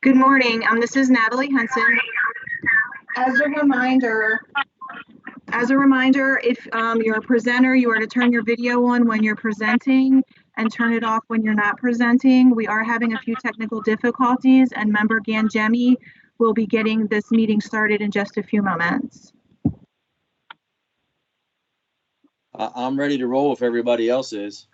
Good morning. This is Natalie Henson. As a reminder, if you're a presenter, you are to turn your video on when you're presenting and turn it off when you're not presenting. We are having a few technical difficulties, and Member Gangemi will be getting this meeting started in just a few moments. I'm ready to roll if everybody else is.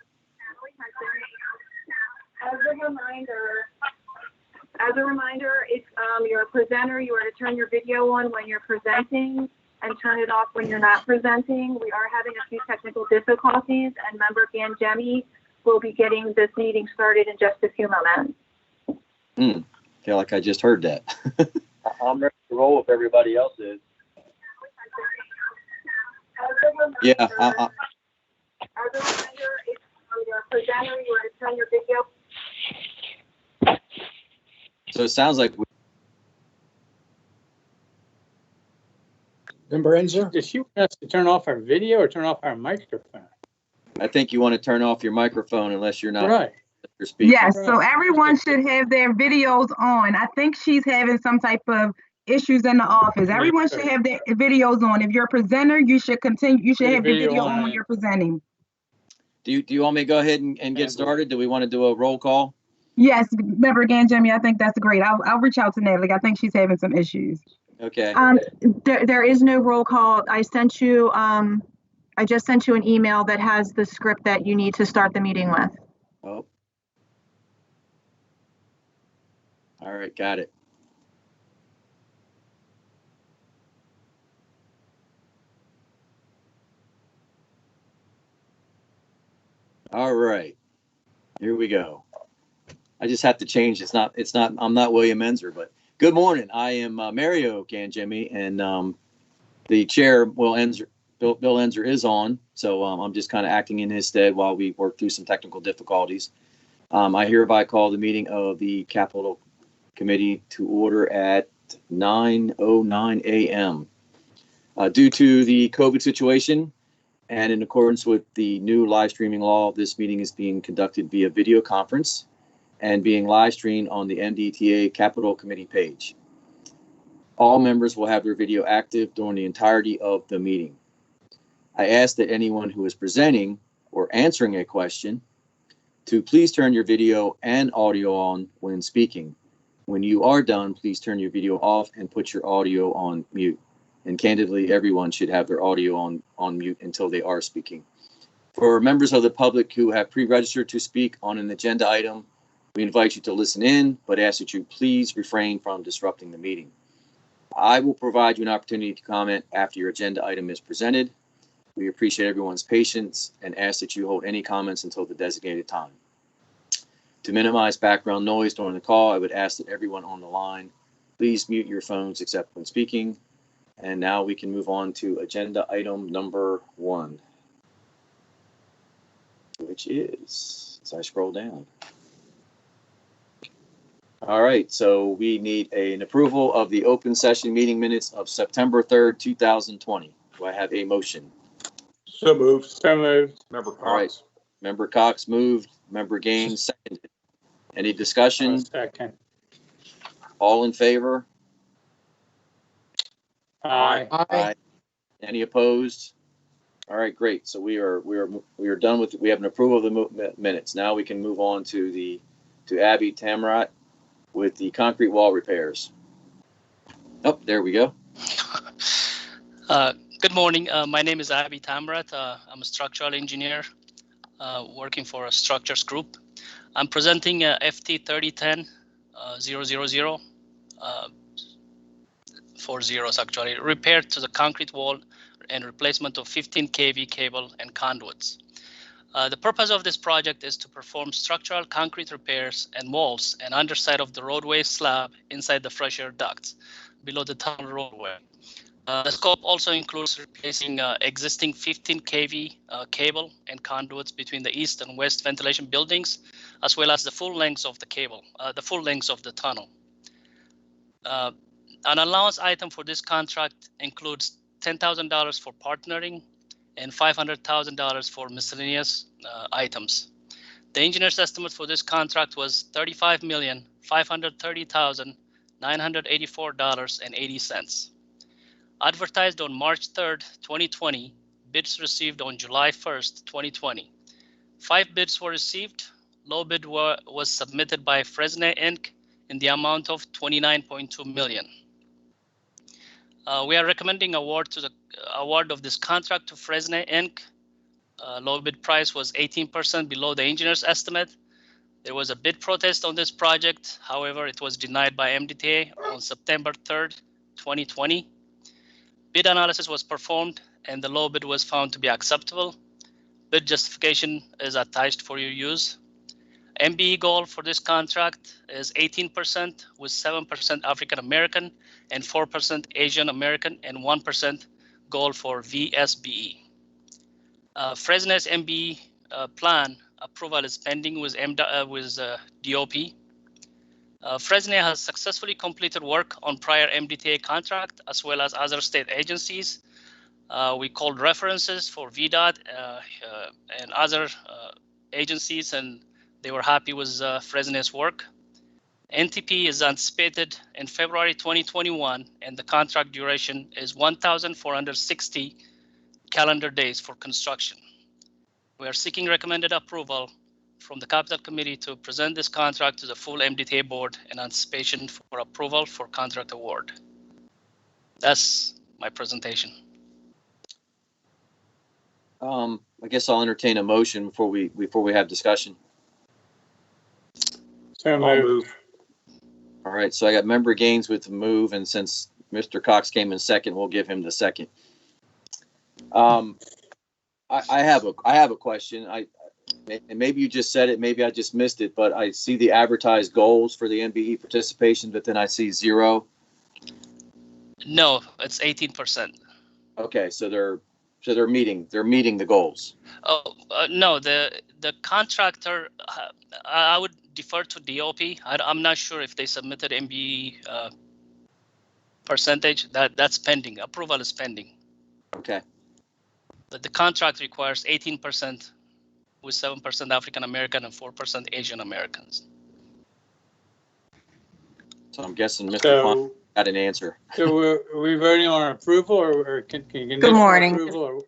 As a reminder, if you're a presenter, you are to turn your video on when you're presenting and turn it off when you're not presenting. We are having a few technical difficulties, and Member Gangemi will be getting this meeting started in just a few moments. Feel like I just heard that. I'm ready to roll if everybody else is. Yeah. As a reminder, if you're a presenter, you are to turn your video. So it sounds like Member Enzer? Does she want us to turn off our video or turn off our microphone? I think you want to turn off your microphone unless you're not. Right. You're speaking. Yes, so everyone should have their videos on. I think she's having some type of issues in the office. Everyone should have their videos on. If you're a presenter, you should continue. You should have your video on when you're presenting. Do you want me to go ahead and get started? Do we want to do a roll call? Yes, Member Gangemi, I think that's great. I'll reach out to Natalie. I think she's having some issues. Okay. There is no roll call. I just sent you an email that has the script that you need to start the meeting with. Oh. All right, got it. All right, here we go. I just have to change. I'm not William Enzer, but good morning. I am Mario Gangemi, and the chair, Bill Enzer is on. So I'm just kind of acting in his stead while we work through some technical difficulties. I hereby call the meeting of the Capital Committee to order at 9:09 a.m. Due to the COVID situation and in accordance with the new live streaming law, this meeting is being conducted via video conference and being live streamed on the MDTA Capital Committee page. All members will have their video active during the entirety of the meeting. I ask that anyone who is presenting or answering a question to please turn your video and audio on when speaking. When you are done, please turn your video off and put your audio on mute. And candidly, everyone should have their audio on mute until they are speaking. For members of the public who have pre-registered to speak on an agenda item, we invite you to listen in, but ask that you please refrain from disrupting the meeting. I will provide you an opportunity to comment after your agenda item is presented. We appreciate everyone's patience and ask that you hold any comments until the designated time. To minimize background noise during the call, I would ask that everyone on the line please mute your phones except when speaking. And now we can move on to agenda item number 1, which is, as I scroll down. All right, so we need an approval of the open session meeting minutes of September 3rd, 2020. Do I have a motion? So moved. So moved. Member Cox. All right. Member Cox moved. Member Gaines seconded. Any discussion? Second. All in favor? Aye. Aye. Any opposed? All right, great. So we are done with. We have an approval of the minutes. Now we can move on to Abby Tamrat with the concrete wall repairs. Oh, there we go. Good morning. My name is Abby Tamrat. I'm a structural engineer working for a structures group. I'm presenting FT 3010 000 4 zeros actually, repair to the concrete wall and replacement of 15 kV cable and conduits. The purpose of this project is to perform structural concrete repairs and walls and underside of the roadway slab inside the fresh air ducts below the tunnel roadway. The scope also includes replacing existing 15 kV cable and conduits between the east and west ventilation buildings, as well as the full length of the cable, the full length of the tunnel. An allowance item for this contract includes $10,000 for partnering and $500,000 for miscellaneous items. The engineer's estimate for this contract was $35,530,000 $984.80. Advertised on March 3rd, 2020, bids received on July 1st, 2020. 5 bids were received. Low bid was submitted by Fresnay Inc. in the amount of $29.2 million. We are recommending award of this contract to Fresnay Inc. Low bid price was 18% below the engineer's estimate. There was a bid protest on this project. However, it was denied by MDTA on September 3rd, 2020. Bid analysis was performed and the low bid was found to be acceptable. Bid justification is attached for your use. MBE goal for this contract is 18% with 7% African American and 4% Asian American and 1% goal for VSBE. Fresnay's MBE plan approval is pending with DOP. Fresnay has successfully completed work on prior MDTA contract as well as other state agencies. We called references for VDOT and other agencies, and they were happy with Fresnay's work. NTP is anticipated in February 2021, and the contract duration is 1,460 calendar days for construction. We are seeking recommended approval from the Capital Committee to present this contract to the full MDTA board in anticipation for approval for contract award. That's my presentation. I guess I'll entertain a motion before we have discussion. So move. All right, so I got member Gaines with the move, and since Mr. Cox came in second, we'll give him the second. I have a question. And maybe you just said it, maybe I just missed it, but I see the advertised goals for the MBE participation, but then I see 0. No, it's 18%. Okay, so they're meeting the goals. Oh, no, the contractor, I would defer to DOP. I'm not sure if they submitted MBE percentage. That's pending. Approval is pending. Okay. But the contract requires 18% with 7% African American and 4% Asian Americans. So I'm guessing Mr. Font got an answer. So are we voting on approval or can you Good morning. approval or?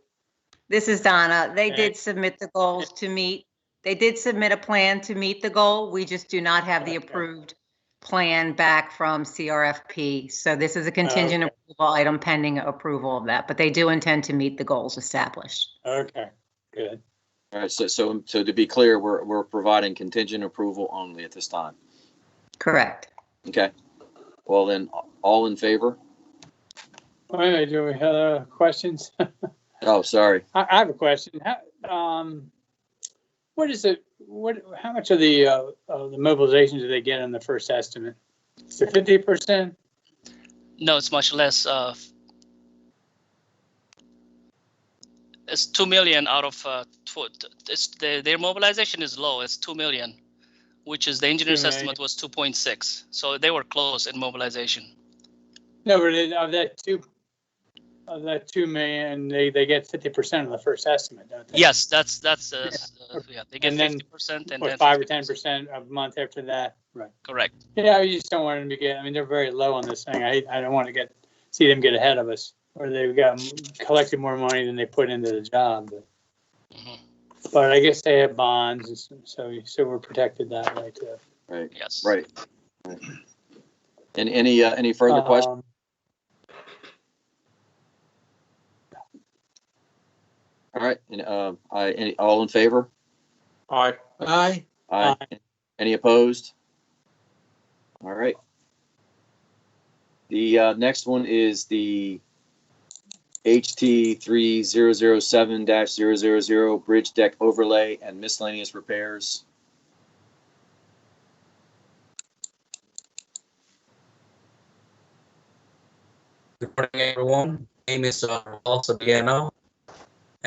This is Donna. They Okay. did submit the goals to meet. They did submit a plan to meet the goal. We just do not have the Okay. approved plan back from CRFP. So this is a contingent Okay. approval item pending approval of that, but they do intend to meet the goals established. Okay, good. All right, so to be clear, we're providing contingent approval only at this time. Correct. Okay. Well then, all in favor? Wait, do we have questions? Oh, sorry. I have a question. What is it? How much of the mobilization do they get in the first estimate? Is it 50%? No, it's much less. It's 2 million out of their mobilization is low. It's 2 million, which is the engineer's 2 million. estimate was 2.6. So they were close in mobilization. No, but of that 2 million, they get 50% of the first estimate, don't they? Yes, that's yeah. They get And then 50% and Or then 5 or 50%. 10% a month after that. Right. Correct. Yeah, we just don't want them to get. I mean, they're very low on this thing. I don't want to see them get ahead of us, or they've got collected more money than they put into the job. But I guess they have bonds, so we're protected that way too. Right. Yes. Right. And any further questions? All right. And all in favor? Aye. Aye. Aye. Any opposed? All right. The next one is the HT 3007-000 bridge deck overlay and miscellaneous repairs. Good morning, everyone. My name is Raul Sabiano,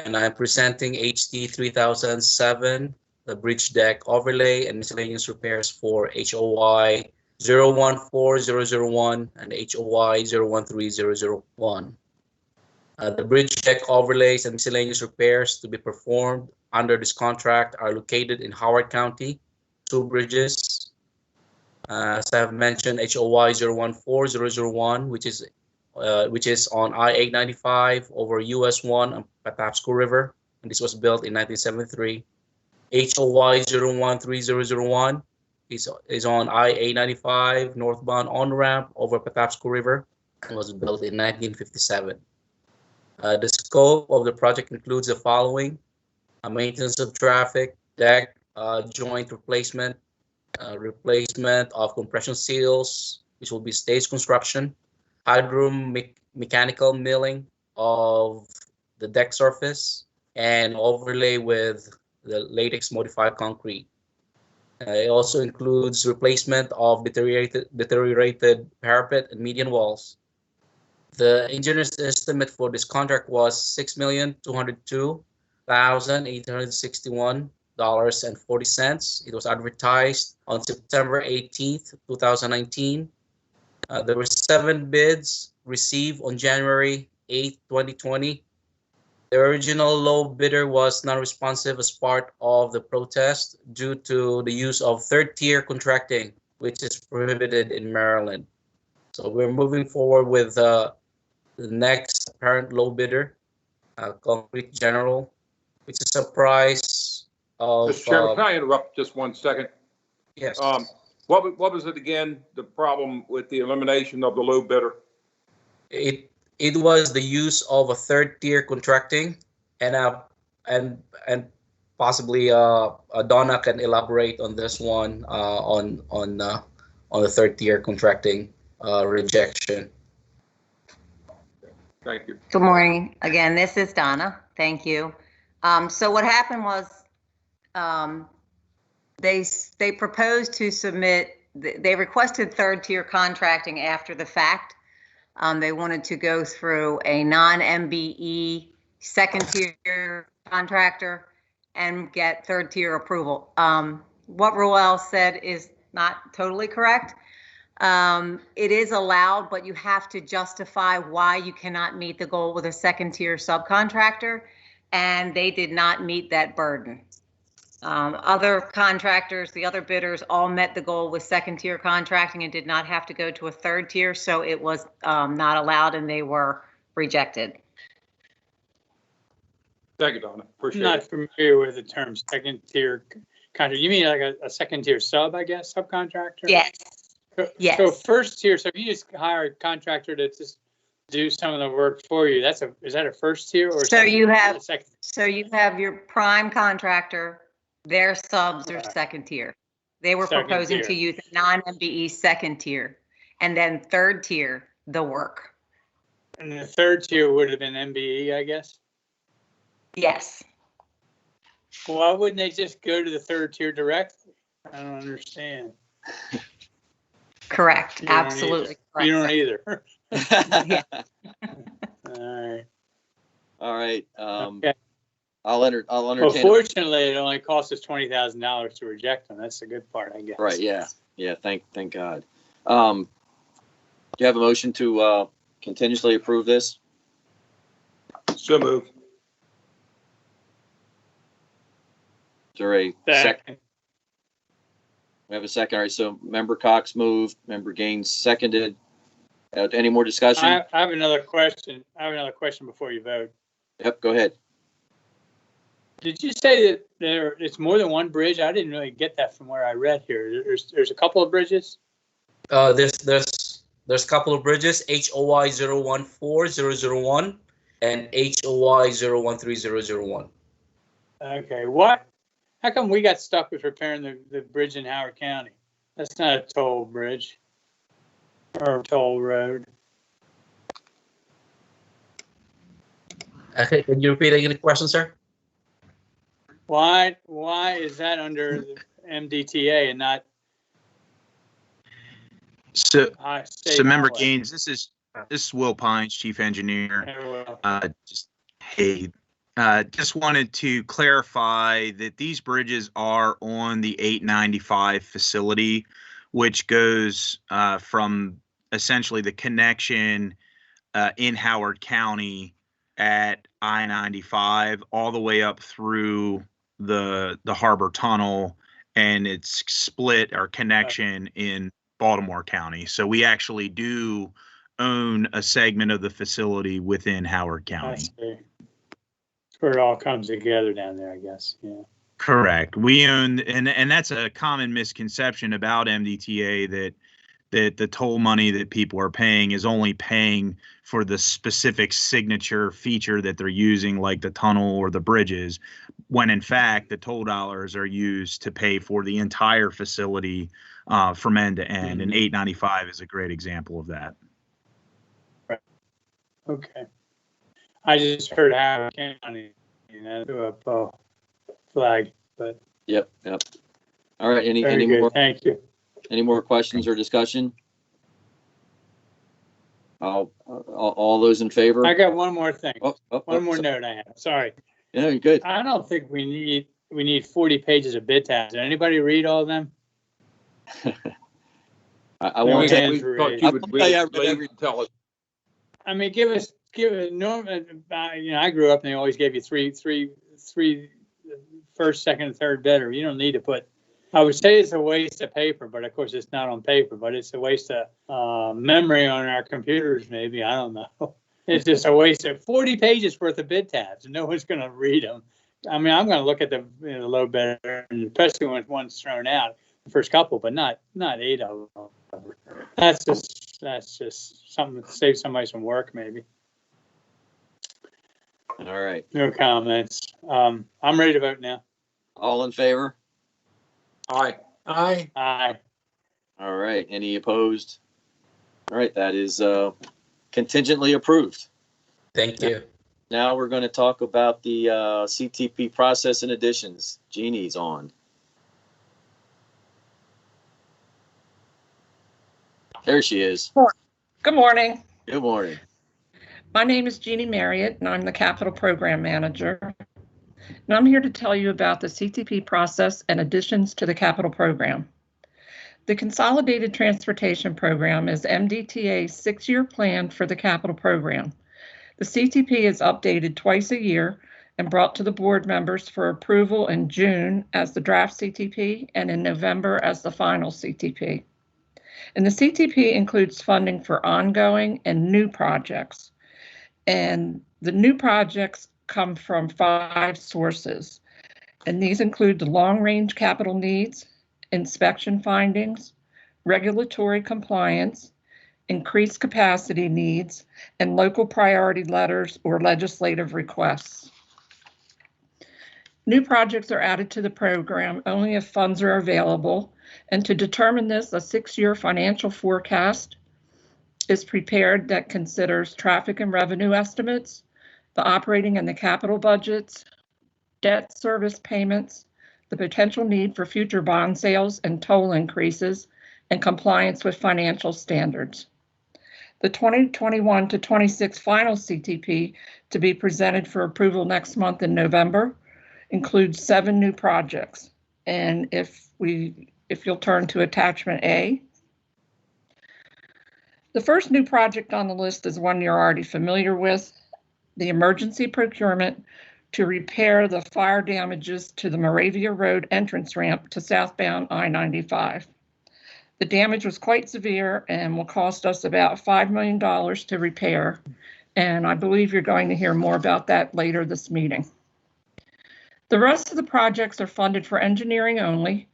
and I'm presenting HT 3007, the bridge deck overlay and miscellaneous repairs for HOY 014001 and HOY 013001. The bridge deck overlays and miscellaneous repairs to be performed under this contract are located in Howard County, 2 bridges. As I've mentioned, HOY 014001, which is on I-895 over US 1 on Patapsco River, and this was built in 1973. HOY 013001 is on I-895 northbound on-ramp over Patapsco River and was built in 1957. The scope of the project includes the following: maintenance of traffic, deck, joint replacement, replacement of compression seals, which will be stage construction, mechanical milling of the deck surface, and overlay with the latex modified concrete. It also includes replacement of deteriorated parapet and median walls. The engineer's estimate for this contract was $6,202,861.40. It was advertised on September 18th, 2019. There were 7 bids received on January 8th, 2020. The original low bidder was non-responsive as part of the protest due to the use of third-tier contracting, which is prohibited in Maryland. So we're moving forward with the next apparent low bidder, Concrete General, which is a price of... Mr. Chairman, can I interrupt just 1 second? Yes. What was it again, the problem with the elimination of the low bidder? It was the use of a third-tier contracting, and possibly Donna can elaborate on this one on the third-tier contracting rejection. Thank you. Good morning. Again, this is Donna. Thank you. So what happened was they proposed to submit, they requested third-tier contracting after the fact. They wanted to go through a non-MBE second-tier contractor and get third-tier approval. What Roel said is not totally correct. It is allowed, but you have to justify why you cannot meet the goal with a second-tier subcontractor, and they did not meet that burden. Other contractors, the other bidders, all met the goal with second-tier contracting and did not have to go to a third tier, so it was not allowed and they were rejected. Thank you, Donna. Appreciate I'm not it. familiar with the term second-tier contract. You mean like a second-tier sub, I guess, subcontractor? Yes. Yes. So first tier, so if you just hire a contractor to just do some of the work for you, is that a first tier or So you have, a second? so you have your prime contractor, their subs are Right. second tier. They were Second proposing tier. to use non-MBE second tier, and then third tier, the work. And the third tier would have been MBE, I guess. Yes. Why wouldn't they just go to the third tier directly? I don't understand. Correct. You don't Absolutely correct. You don't either. Yeah. All right. All right. Okay. I'll Well, entertain. fortunately, it only cost us $20,000 to reject them. That's the good part, I guess. Right. Yeah. Yeah. Thank God. Do you have a motion to continuously approve this? So moved. Is there a second? Second. We have a second. All right. So Member Cox moved. Member Gaines seconded. Any more discussion? I have another question. I have another question before you vote. Yep. Go ahead. Did you say that it's more than one bridge? I didn't really get that from where I read here. There's a couple of bridges? There's a couple of bridges, HOY 014001 and HOY 013001. Okay. What? How come we got stuck with repairing the bridge in Howard County? That's not a toll bridge or a toll road. Okay, can you repeat again the question, sir? Why is that under the MDTA and not So, state Member highway? Gaines, this is Will Pines, Chief Engineer. Yeah, well, Just wanted to clarify that these bridges are on the 895 facility, which goes from essentially the connection in Howard County at I-95 all the way up through the Harbor Tunnel, and its split or connection in Baltimore County. So we actually do own a segment of the facility within Howard I County. see. It's where it all comes together down there, I guess. Yeah. Correct. We own, and that's a common misconception about MDTA, that the toll money that people are paying is only paying for the specific signature feature that they're using, like the tunnel or the bridges, when in fact the toll dollars are used to pay for the entire facility from end to end. And 895 is a great example of that. Okay. I just heard Howard County, threw up a flag, but Yep. All right. very Any good. more? Thank you. Any more questions or discussion? All those in favor? I got one more thing. One more so- note I have. Sorry. Yeah, you're good. I don't think we need 40 pages of bid tabs. Did anybody read all of them? I won't We tell had- you. We thought you would I'll tell you, I read really every- tell us. I mean, give it. Normal. I grew up and they always gave you three first, second, and third bidder. You don't need to put. I would say it's a waste of paper, but of course it's not on paper. But it's a waste of memory on our computers. Maybe, I don't know. It's just a waste of 40 pages worth of bid tabs, and no one's going to read them. I mean, I'm going to look at the low bidder, and especially when one's thrown out, the first couple, but not 8 of them. That's just something to save somebody some work, maybe. All right. No comments. I'm ready to vote now. All in favor? Aye. Aye. All right. Any opposed? All right. That is contingently approved. Thank you. Now we're going to talk about the CTP process and additions. Jeannie's on. There she is. Good morning. Good morning. My name is Jeannie Marriott, and I'm the Capital Program Manager. And I'm here to tell you about the CTP process and additions to the capital program. The Consolidated Transportation Program is MDTA's 6-year plan for the capital program. The CTP is updated twice a year and brought to the board members for approval in June as the draft CTP and in November as the final CTP. And the CTP includes funding for ongoing and new projects. And the new projects come from 5 sources. And these include the long-range capital needs, inspection findings, regulatory compliance, increased capacity needs, and local priority letters or legislative requests. New projects are added to the program only if funds are available. And to determine this, a 6-year financial forecast is prepared that considers traffic and revenue estimates, the operating and the capital budgets, debt service payments, the potential need for future bond sales and toll increases, and compliance with financial standards. The 2021 to 26 final CTP to be presented for approval next month in November includes 7 new projects. And if you'll turn to attachment A. The first new project on the list is one you're already familiar with, the emergency procurement to repair the fire damages to the Moravia Road entrance ramp to southbound I-95. The damage was quite severe and will cost us about $5 million to repair, and I believe you're going to hear more about that later this meeting. The rest of the projects are funded for engineering only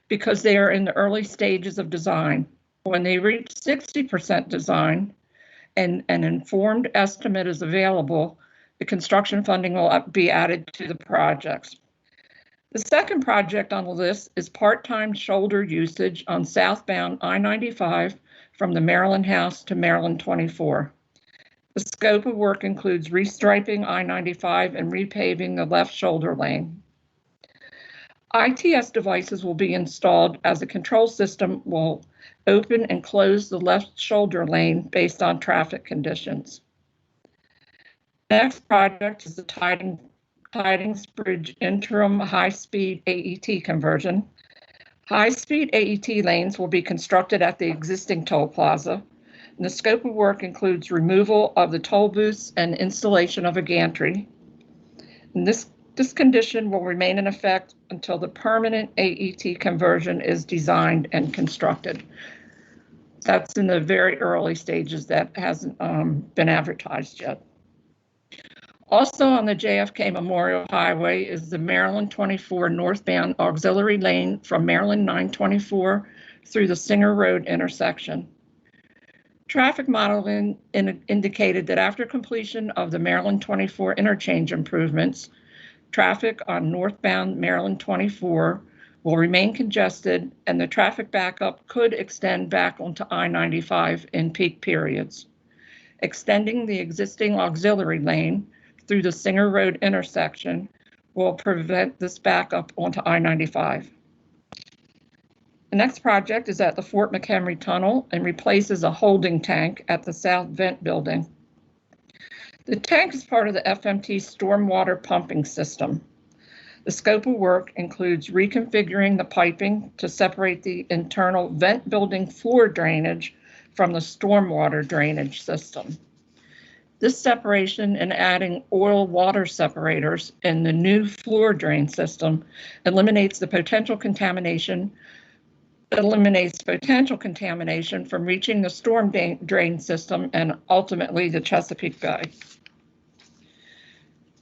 because they are in the early stages of design. When they reach 60% design and an informed estimate is available, the construction funding will be added to the projects. The second project on the list is part-time shoulder usage on southbound I-95 from the Maryland House to Maryland 24. The scope of work includes restriping I-95 and repaving the left shoulder lane. ITS devices will be installed as the control system will open and close the left shoulder lane based on traffic conditions. Next project is the Tidings Bridge interim high-speed AET conversion. High-speed AET lanes will be constructed at the existing toll plaza. And the scope of work includes removal of the toll booths and installation of a gantry. And this condition will remain in effect until the permanent AET conversion is designed and constructed. That's in the very early stages. That hasn't been advertised yet. Also on the JFK Memorial Highway is the Maryland 24 northbound auxiliary lane from Maryland 924 through the Singer Road intersection. Traffic modeling indicated that after completion of the Maryland 24 interchange improvements, traffic on northbound Maryland 24 will remain congested and the traffic backup could extend back onto I-95 in peak periods. Extending the existing auxiliary lane through the Singer Road intersection will prevent this backup onto I-95. The next project is at the Fort McHenry Tunnel and replaces a holding tank at the South Vent Building. The tank is part of the FMT stormwater pumping system. The scope of work includes reconfiguring the piping to separate the internal vent building floor drainage from the stormwater drainage system. This separation and adding oil water separators in the new floor drain system eliminates potential contamination from reaching the storm drain system and ultimately the Chesapeake Bay.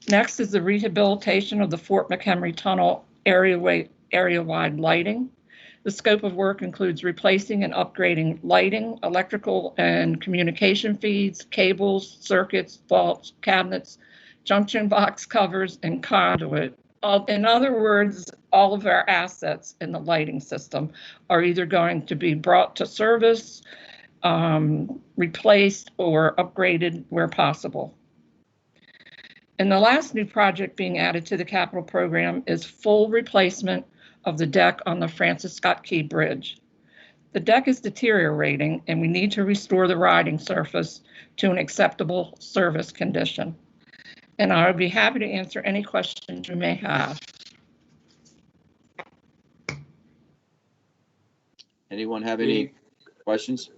Next is the rehabilitation of the Fort McHenry Tunnel area-wide lighting. The scope of work includes replacing and upgrading lighting, electrical and communication feeds, cables, circuits, vaults, cabinets, junction box covers, and conduit. In other words, all of our assets in the lighting system are either going to be brought to service, replaced, or upgraded where possible. And the last new project being added to the capital program is full replacement of the deck on the Francis Scott Key Bridge. The deck is deteriorating and we need to restore the riding surface to an acceptable service condition. And I would be happy to answer any questions you may have. Anyone have any questions?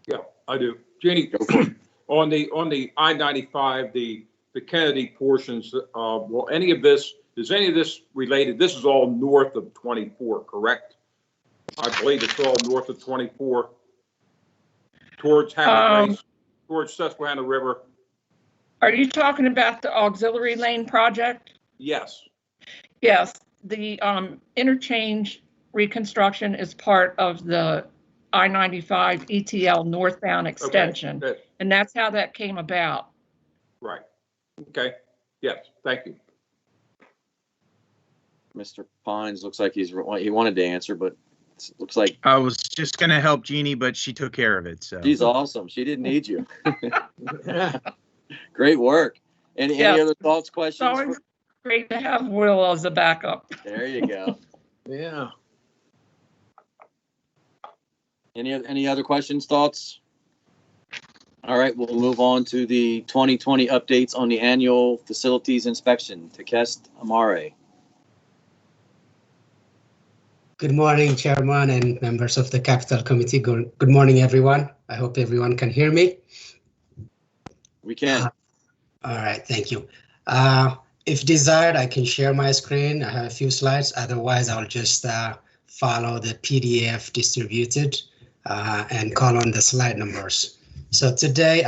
Yeah, I do. Jeannie, Go for it. on the I-95, the Kennedy portions, will any of this, is any of this related? This is all north of 24, correct? I believe it's all north of 24 towards Hammond Grace, towards Susquehanna River. Are you talking about the auxiliary lane project? Yes. Yes, the interchange reconstruction is part of the I-95 ETL northbound extension, Okay. and that's how that came about. Right. Okay. Yes. Thank you. Mr. Pines looks like he wanted to answer, but it looks like I was just going to help Jeannie, but she took care of it. So she's awesome. She didn't need you. Great work. Any other thoughts, questions? It's always great to have Will as a backup. There you go. Yeah. Any other questions, thoughts? All right, we'll move on to the 2020 updates on the annual facilities inspection. Takest Amare. Good morning, Chairman and members of the Capital Committee. Good morning, everyone. I hope everyone can hear me. We can. All right, thank you. If desired, I can share my screen. I have a few slides. Otherwise, I'll just follow the PDF distributed and call on the slide numbers. So today,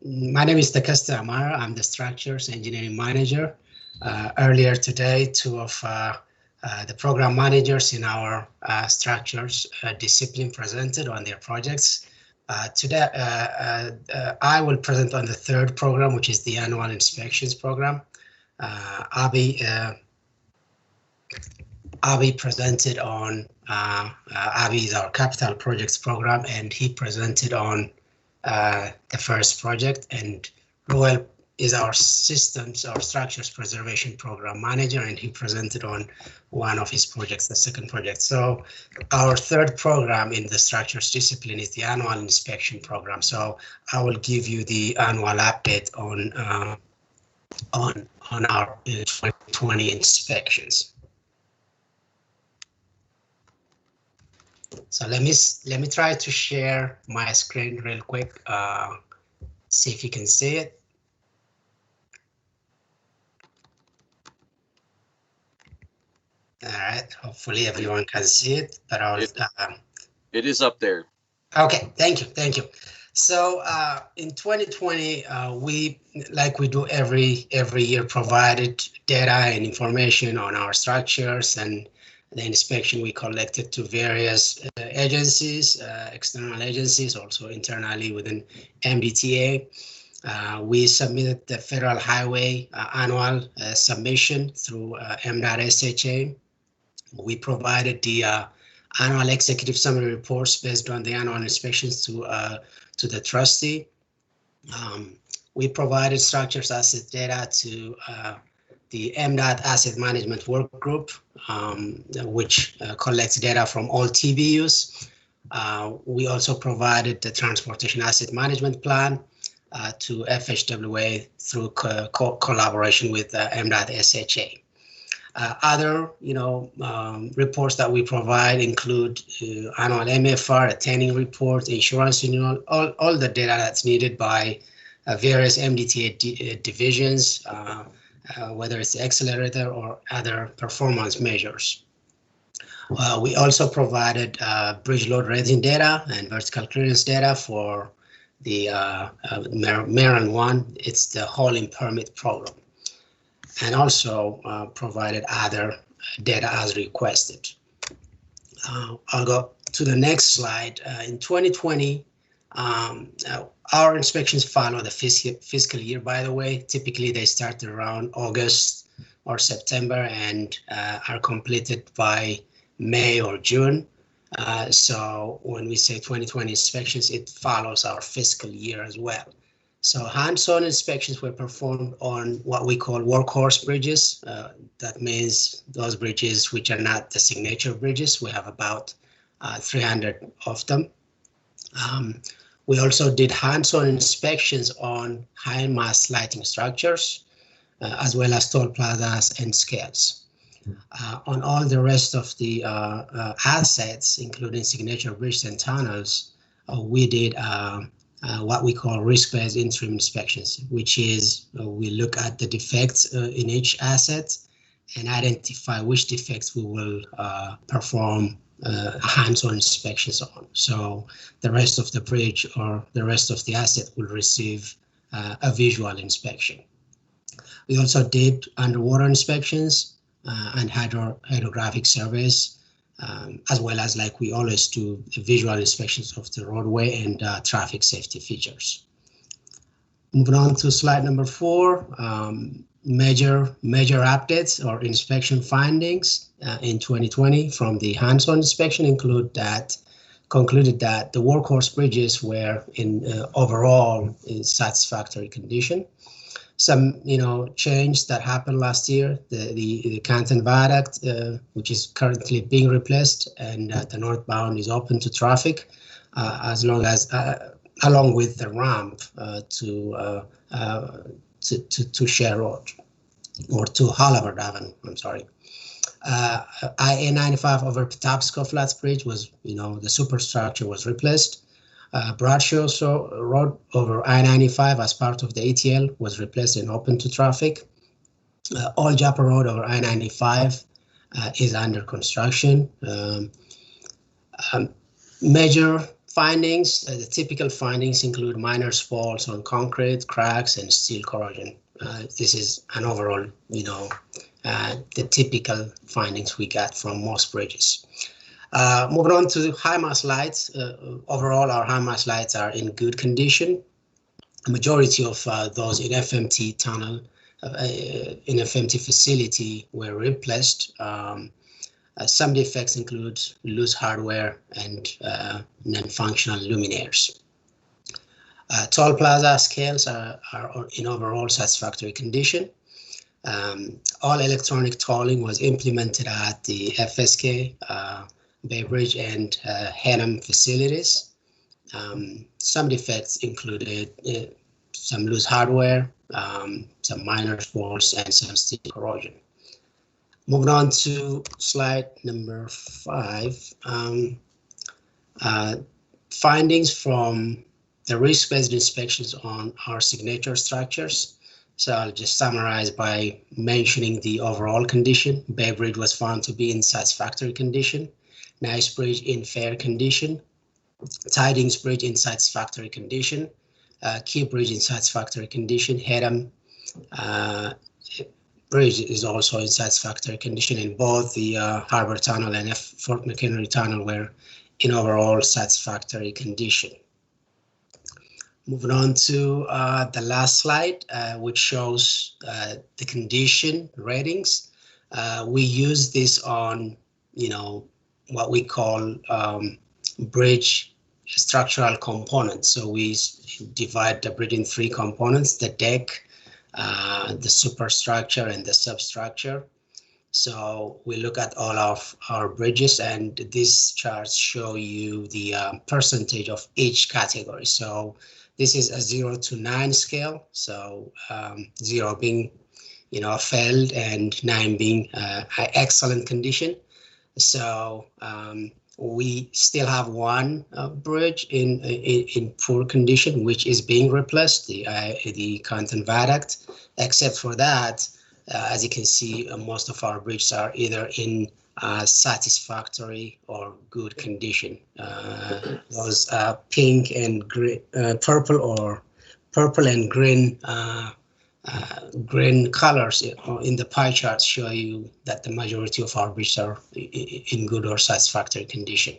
my name is Takest Amare. I'm the Structures Engineering Manager. Earlier today, two of the program managers in our structures discipline presented on their projects. Today, I will present on the third program, which is the annual inspections program. Abhi presented on, Abhi is our capital projects program, and he presented on the first project, and Roel is our systems, our structures preservation program manager, and he presented on one of his projects, the second project. So our third program in the structures discipline is the annual inspection program. So I will give you the annual update on our 2020 inspections. So let me try to share my screen real quick. See if you can see it. All right, hopefully everyone can see it, but I'll, It is up there. Okay, thank you. So in 2020, we, like we do every year, provided data and information on our structures and the inspection we collected to various agencies, external agencies, also internally within MDTA. We submitted the Federal Highway annual submission through MDTA. We provided the annual executive summary reports based on the annual inspections to the trustee. We provided structures asset data to the MDOT Asset Management Work Group, which collects data from all TBUs. We also provided the Transportation Asset Management Plan to FHWA through collaboration with MDOT SHA. Other, reports that we provide include annual MFR, attending report, insurance renewal, all the data that's needed by various MDTA divisions, whether it's the accelerator or other performance measures. We also provided bridge load rating data and vertical clearance data for the Maryland one. It's the hauling permit program. And also provided other data as requested. I'll go to the next slide. In 2020, our inspections follow the fiscal year, by the way. Typically, they start around August or September and are completed by May or June. So when we say 2020 inspections, it follows our fiscal year as well. So hands-on inspections were performed on what we call workhorse bridges. That means those bridges which are not the signature bridges. We have about 300 of them. We also did hands-on inspections on high-mast lighting structures, as well as toll plazas and scales. On all the rest of the assets, including signature bridges and tunnels, we did what we call risk-based interim inspections, which is we look at the defects in each asset and identify which defects we will perform hands-on inspections on. So the rest of the bridge or the rest of the asset will receive a visual inspection. We also did underwater inspections and hydrographic surveys, as well as, like we always do, visual inspections of the roadway and traffic safety features. Moving on to slide number 4, major updates or inspection findings in 2020 from the hands-on inspection concluded that the workhorse bridges were in overall in satisfactory condition. Some, change that happened last year, the Canton Viaduct, which is currently being replaced, and the northbound is open to traffic, as long as along with the ramp to Share Road or to Halliburton Avenue. I'm sorry. IA-95 over Patapsco Flats Bridge was, the superstructure was replaced. Bradshaw Road over I-95 as part of the ATL was replaced and open to traffic. Old Joppa Road over I-95 is under construction. Major findings, the typical findings include minor faults on concrete, cracks, and steel corrosion. This is an overall, the typical findings we got from most bridges. Moving on to high-mast lights. Overall, our high-mast lights are in good condition. A majority of those in FMT tunnel, in FMT facility were replaced. Some defects include loose hardware and non-functional luminaires. Toll plaza scales are in overall satisfactory condition. All electronic tolling was implemented at the FSK, Bay Bridge and Hannum facilities. Some defects included some loose hardware, some minor faults, and some steel corrosion. Moving on to slide number 5. Findings from the risk-based inspections on our signature structures. So I'll just summarize by mentioning the overall condition. Bay Bridge was found to be in satisfactory condition. Nice Bridge in fair condition. Tidings Bridge in satisfactory condition. Key Bridge in satisfactory condition. Hedham Bridge is also in satisfactory condition, and both the Harbor Tunnel and Fort McHenry Tunnel were in overall satisfactory condition. Moving on to the last slide, which shows the condition ratings. We use this on, what we call bridge structural components. So we divide the bridge in three components: the deck, the superstructure, and the substructure. So we look at all of our bridges, and these charts show you the percentage of each category. So this is a 0 to 9 scale. So 0 being, failed, and 9 being excellent condition. So we still have one bridge in poor condition, which is being replaced, the Canton Viaduct. Except for that, as you can see, most of our bridges are either in satisfactory or good condition. Those pink and green, purple and green green colors in the pie chart show you that the majority of our bridges are in good or satisfactory condition.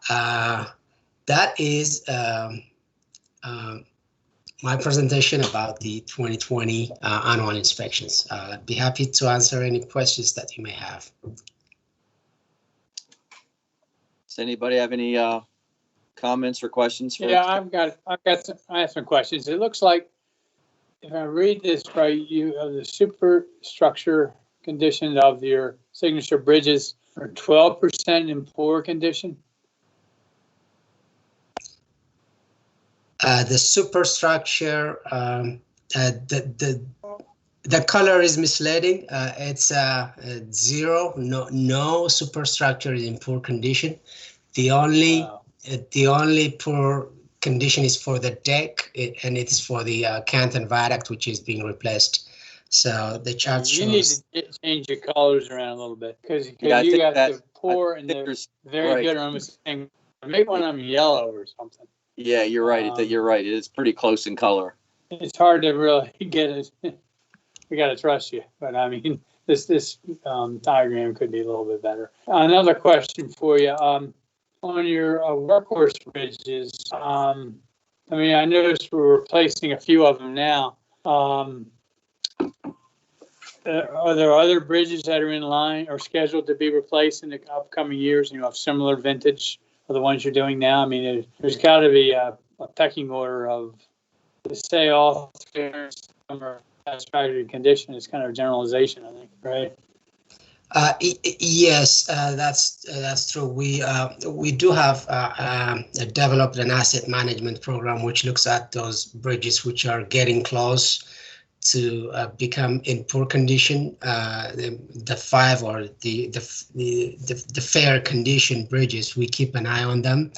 That is my presentation about the 2020 annual inspections. I'd be happy to answer any questions that you may have. Does anybody have any comments or questions? Yeah, I have some questions. It looks like, if I read this right, you have the superstructure condition of your signature bridges are 12% in poor condition. The superstructure, the color is misleading. It's 0. No superstructure is in poor condition. The only poor condition is for the deck, and it's for the Canton Viaduct, which is being replaced. So the chart shows. You need to change your colors around a little bit, because you got the poor and the very good. I'm saying make one of them yellow or something. Yeah, you're right. You're right. It is pretty close in color. It's hard to really get it. We got to trust you, but I mean, this diagram could be a little bit better. Another question for you. On your workhorse bridges, I mean, I noticed we're replacing a few of them now. Are there other bridges that are in line or scheduled to be replaced in the upcoming years, of similar vintage of the ones you're doing now? I mean, there's got to be a pecking order of, to say all three are satisfactory condition is kind of a generalization, I think, right? Yes, that's true. We do have developed an asset management program which looks at those bridges which are getting close to become in poor condition. The 5 or the fair condition bridges, we keep an eye on them.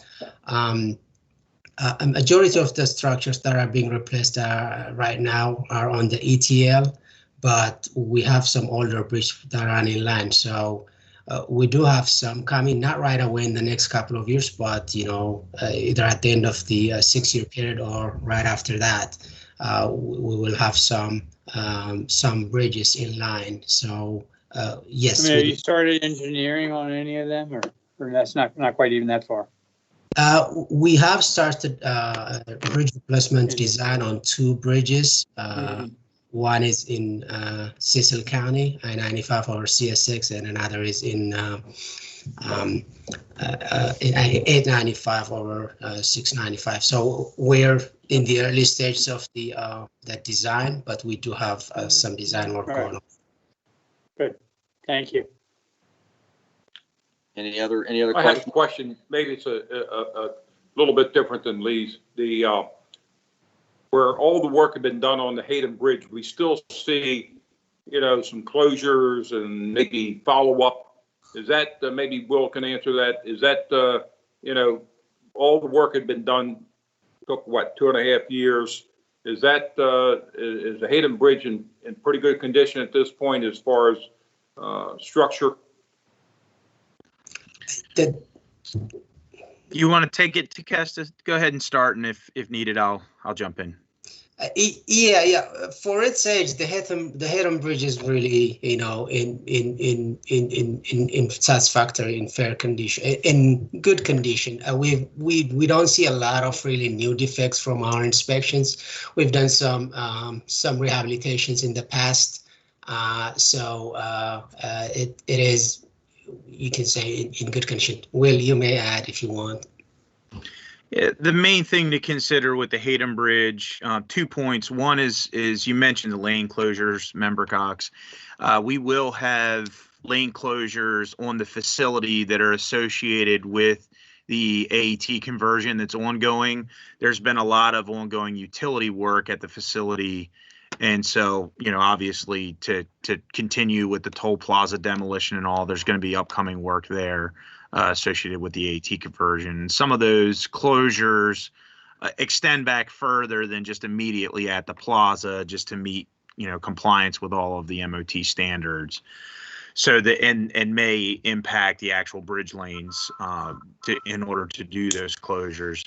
A majority of the structures that are being replaced right now are on the ETL, but we have some older bridges that are in line. So we do have some coming, not right away in the next couple of years, but either at the end of the 6-year period or right after that, we will have some bridges in line. So yes. I mean, have you started engineering on any of them, or that's not quite even that far? We have started bridge replacement design on 2 bridges. One is in Cecil County, I-95 over CS6, and another is in 895 over 695. So we're in the early stages of the design, but we do have some design work going on. Good, thank you. Any other questions? I have a question. Maybe it's a little bit different than Lee's. Where all the work had been done on the Hayden Bridge, we still see, some closures and maybe follow up. Is that maybe Will can answer that? Is that all the work had been done, took what, 2.5 years? Is that is the Hayden Bridge in pretty good condition at this point as far as You want to take it to Kesta? Go ahead and start, and if needed, I'll jump in. Yeah. For its age, the Hatham Bridge is really, you know, in satisfactory, in fair condition, in good condition. We don't see a lot of really new defects from our inspections. We've done some rehabilitations in the past, so it is, you can say, in good condition. Will, you may add if you want. Yeah, the main thing to consider with the Hatham Bridge, 2 points. One is you mentioned the lane closures, Member Cox. We will have lane closures on the facility that are associated with the AET conversion that's ongoing. There's been a lot of ongoing utility work at the facility. And so, you know, obviously to continue with the toll plaza demolition and all, there's going to be upcoming work there. Associated with the AT conversion. Some of those closures extend back further than just immediately at the plaza, just to meet, you know, compliance with all of the MOT standards. So and may impact the actual bridge lanes in order to do those closures.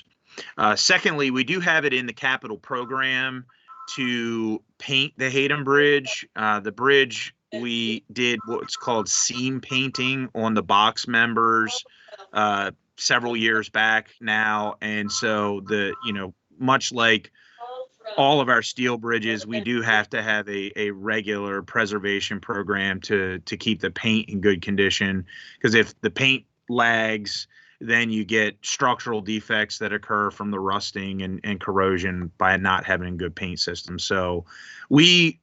Secondly, we do have it in the capital program to paint the Hatham Bridge. The bridge, we did what's called seam painting on the box members several years back now. And so much like all of our steel bridges, we do have to have a regular preservation program to keep the paint in good condition. Because if the paint lags, then you get structural defects that occur from the rusting and corrosion by not having a good paint system. So we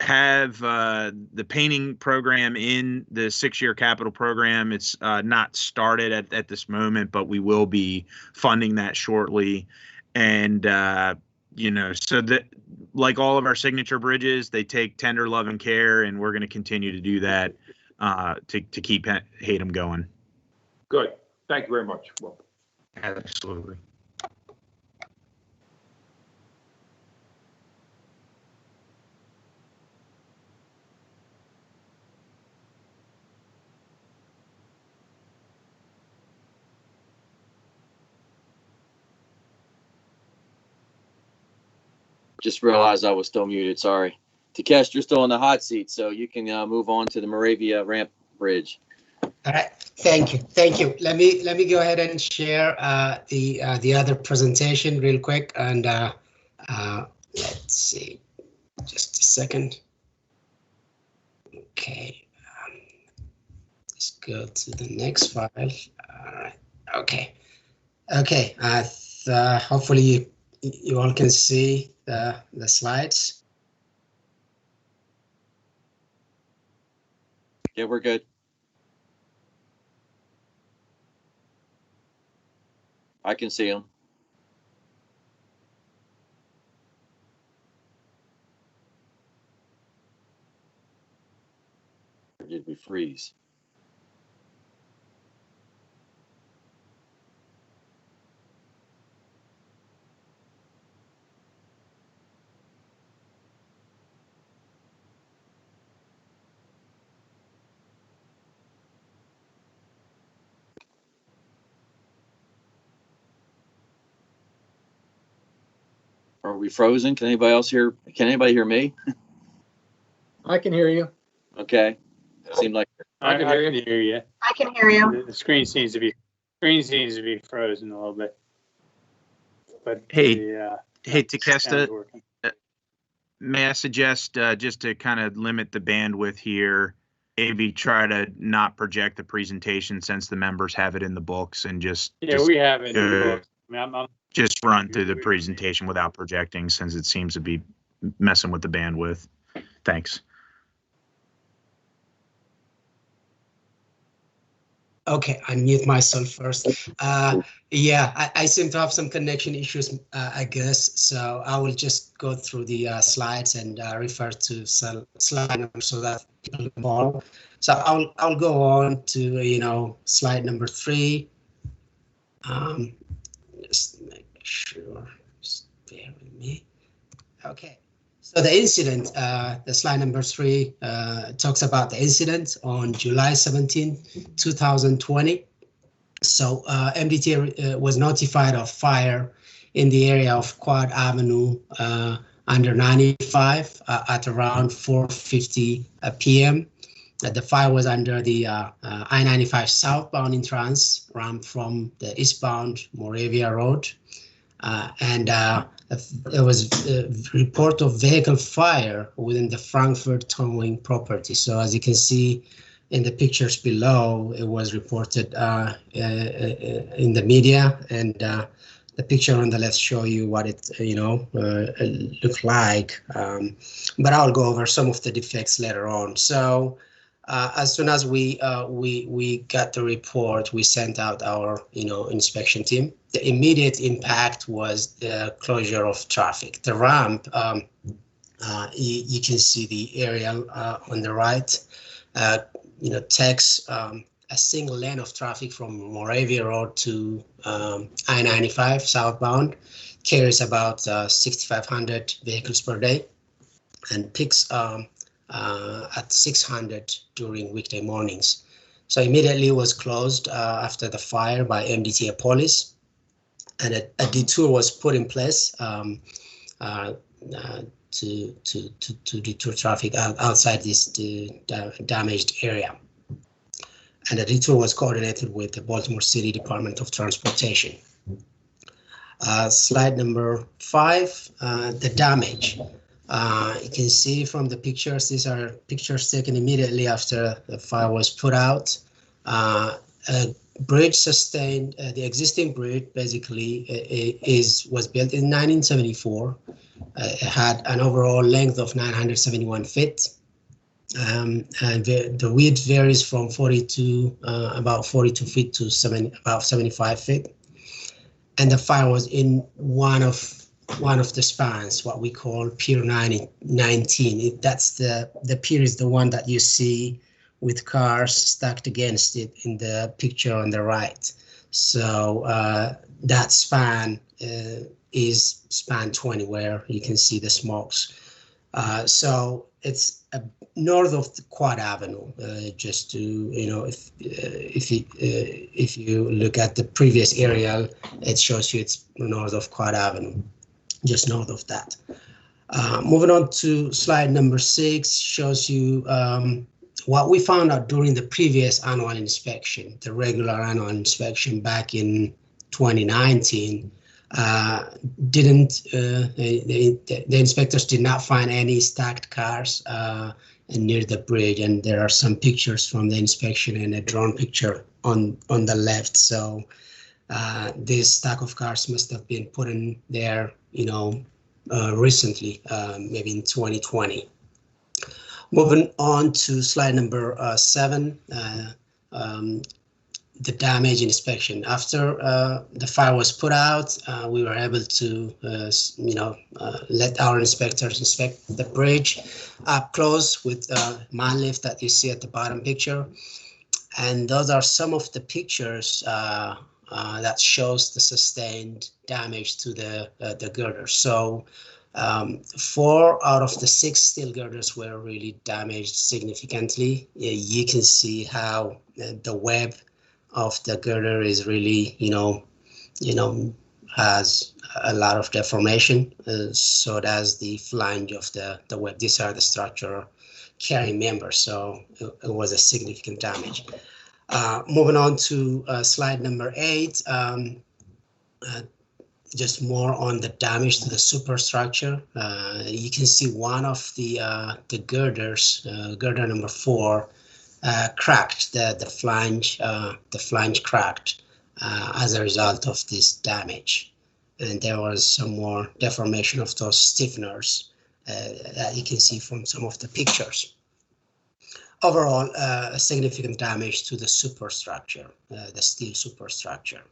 have the painting program in the 6-year capital program. It's not started at this moment, but we will be funding that shortly. And, so that, like all of our signature bridges, they take tender love and care, and we're going to continue to do that to keep Hatham going. Good. Thank you very much. Well, Absolutely. Just realized I was still muted. Sorry. Takesh, you're still in the hot seat, so you can move on to the Moravia Ramp Bridge. All right, thank you. Let me go ahead and share the other presentation real quick, and let's see, just a second. Okay, let's go to the next file. All right, okay. Hopefully you all can see the slides. Yeah, we're good. I can see them. Or did we freeze? Are we frozen? Can anybody else hear? Can anybody hear me? I can hear you. Okay. Seemed like I can hear you. I can hear you. The screen seems to be frozen a little bit. But Hey, the, Takesta, may I suggest just to kind of limit the bandwidth here, maybe try to not project the presentation since the members have it in the books, and just we have it in the books. I mean, just run through the presentation without projecting, since it seems to be messing with the bandwidth. Thanks. Okay, I mute myself first. Yeah, I seem to have some connection issues, I guess. So I will just go through the slides and refer to slide number so that people can follow. So I'll go on to slide number 3. Just make sure. Just bear with me. Okay. So the incident, the slide number 3 talks about the incident on July 17, 2020. So MDTA was notified of fire in the area of Quad Avenue under 95 at around 4:50 p.m. The fire was under the I-95 southbound entrance ramp from the eastbound Moravia Road. And there was a report of vehicle fire within the Frankfurt towing property. So as you can see in the pictures below, it was reported in the media, and the picture on the left show you what it looked like. But I'll go over some of the defects later on. So as soon as we got the report, we sent out our inspection team. The immediate impact was the closure of traffic. The ramp, you can see the area on the right, takes a single lane of traffic from Moravia Road to I-95 southbound, carries about 6,500 vehicles per day, and peaks at 600 during weekday mornings. So immediately was closed after the fire by MDTA police, and a detour was put in place to detour traffic outside this damaged area. And the detour was coordinated with the Baltimore City Department of Transportation. Slide number 5, the damage. You can see from the pictures, these are pictures taken immediately after the fire was put out. A bridge sustained, the existing bridge basically was built in 1974. It had an overall length of 971 feet. And the width varies from about 42 feet to about 75 feet. And the fire was in one of the spans, what we call Pier 19. That's the pier is the one that you see with cars stacked against it in the picture on the right. So that span is span 20, where you can see the smokes. So it's north of the Quad Avenue. Just to if you look at the previous aerial, it shows you it's north of Quad Avenue, just north of that. Moving on to slide number 6, shows you what we found out during the previous annual inspection, the regular annual inspection back in 2019. The inspectors did not find any stacked cars near the bridge, and there are some pictures from the inspection and a drone picture on the left. So this stack of cars must have been put in there, recently, maybe in 2020. Moving on to slide number 7. The damage inspection. After the fire was put out, we were able to, let our inspectors inspect the bridge up close with man lift that you see at the bottom picture. And those are some of the pictures that shows the sustained damage to the girder. So 4 out of the 6 steel girders were really damaged significantly. You can see how the web of the girder is really, has a lot of deformation. So does the flange of the web. These are the structural carrying members. So it was a significant damage. Moving on to slide number 8. Just more on the damage to the superstructure. You can see one of the girders, girder number 4, cracked. The flange cracked as a result of this damage, and there was some more deformation of those stiffeners that you can see from some of the pictures. Overall, a significant damage to the superstructure, the steel superstructure.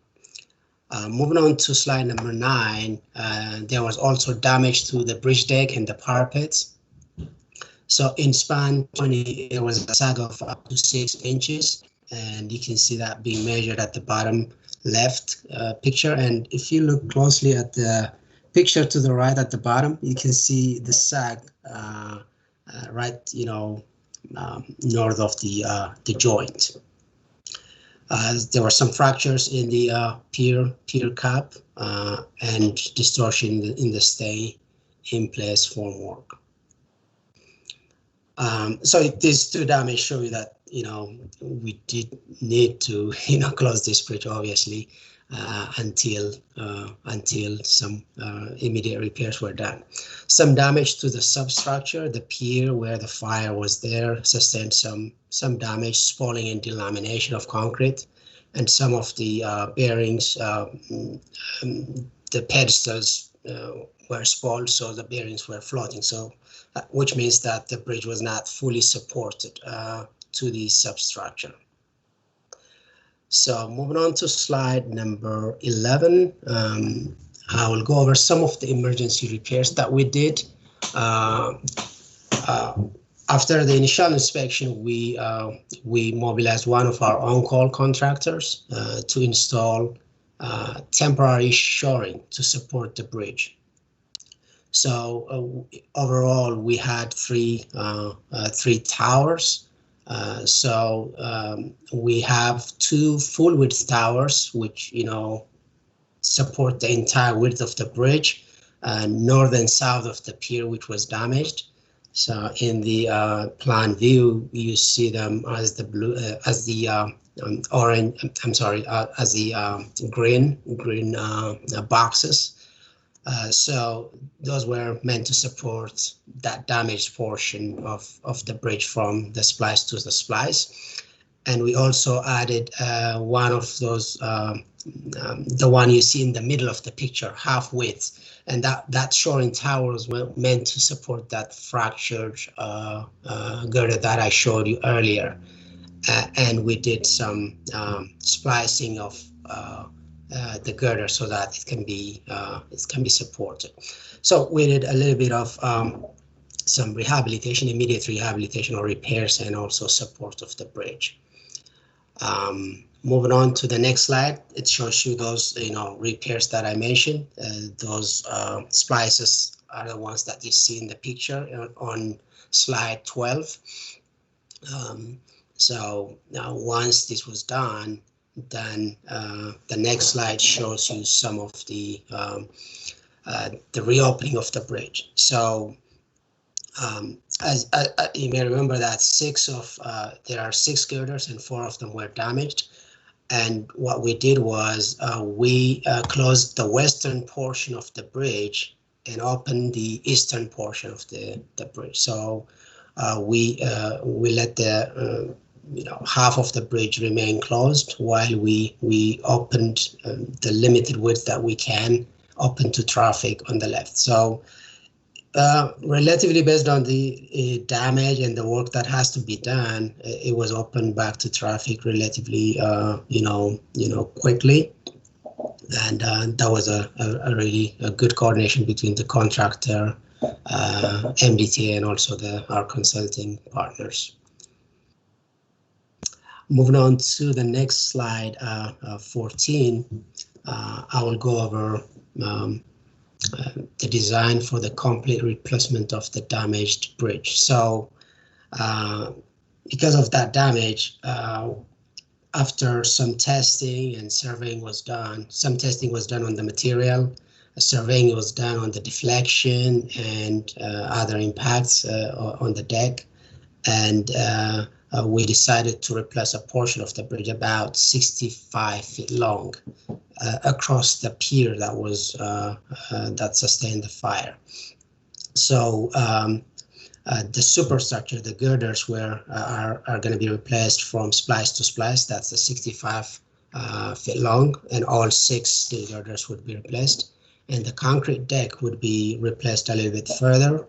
Moving on to slide number 9, there was also damage to the bridge deck and the parapets. So in span 20, there was a sag of up to 6 inches, and you can see that being measured at the bottom left picture. And if you look closely at the picture to the right at the bottom, you can see the sag right, north of the joint. There were some fractures in the pier cap and distortion in the stay in place formwork. So these two damage show you that, we did need to, close this bridge, obviously, until some immediate repairs were done. Some damage to the substructure, the pier where the fire was there, sustained some damage, spalling and delamination of concrete, and some of the bearings, the pedestals were spalled, so the bearings were floating. So, which means that the bridge was not fully supported to the substructure. So moving on to slide number 11, I will go over some of the emergency repairs that we did. After the initial inspection, we mobilized one of our on-call contractors to install temporary shoring to support the bridge. So overall, we had three towers. We have two full width towers, which support the entire width of the bridge, north and south of the pier, which was damaged. So in the plan view, you see them as the blue, as the orange. I'm sorry, as the green boxes. So those were meant to support that damaged portion of the bridge from the splice to the splice. And we also added one of those, the one you see in the middle of the picture, half width. And that shoring tower was meant to support that fractured girder that I showed you earlier. And we did some splicing of the girder so that it can be supported. So we did a little bit of some rehabilitation, immediate rehabilitation or repairs, and also support of the bridge. Moving on to the next slide, it shows you those repairs that I mentioned. Those splices are the ones that you see in the picture on slide 12. So now once this was done, then the next slide shows you some of the reopening of the bridge. So as you may remember that there are 6 girders and 4 of them were damaged. And what we did was we closed the western portion of the bridge and opened the eastern portion of the bridge. So we let the half of the bridge remain closed while we opened the limited width that we can open to traffic on the left. So relatively based on the damage and the work that has to be done, it was opened back to traffic relatively quickly. And that was a really good coordination between the contractor, MDTA, and also our consulting partners. Moving on to the next slide, 14, I will go over the design for the complete replacement of the damaged bridge. So because of that damage, after some testing and surveying was done, some testing was done on the material, surveying was done on the deflection and other impacts on the deck. And we decided to replace a portion of the bridge about 65 feet long across the pier that was that sustained the fire. So the superstructure, the girders are going to be replaced from splice to splice. That's the 65 feet long, and all 6 girders would be replaced. And the concrete deck would be replaced a little bit further.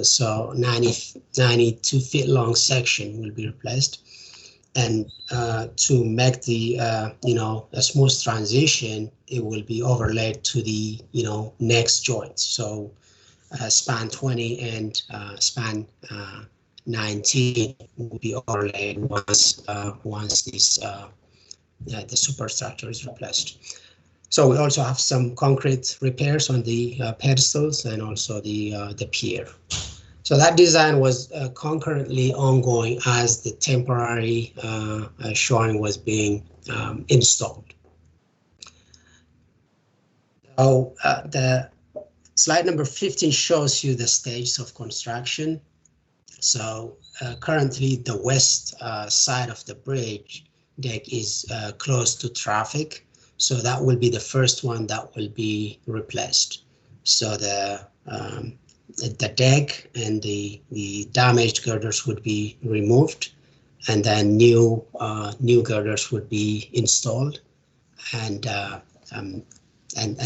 So 92 feet long section will be replaced, and to make the a smooth transition, it will be overlaid to the next joints. So span 20 and span 19 will be overlaid once this the superstructure is replaced. So we also have some concrete repairs on the pedestals and also the pier. So that design was concurrently ongoing as the temporary shoring was being installed. So the slide number 15 shows you the stages of construction. So currently the west side of the bridge deck is close to traffic. So that will be the first one that will be replaced. So the deck and the damaged girders would be removed, and then new girders would be installed, and a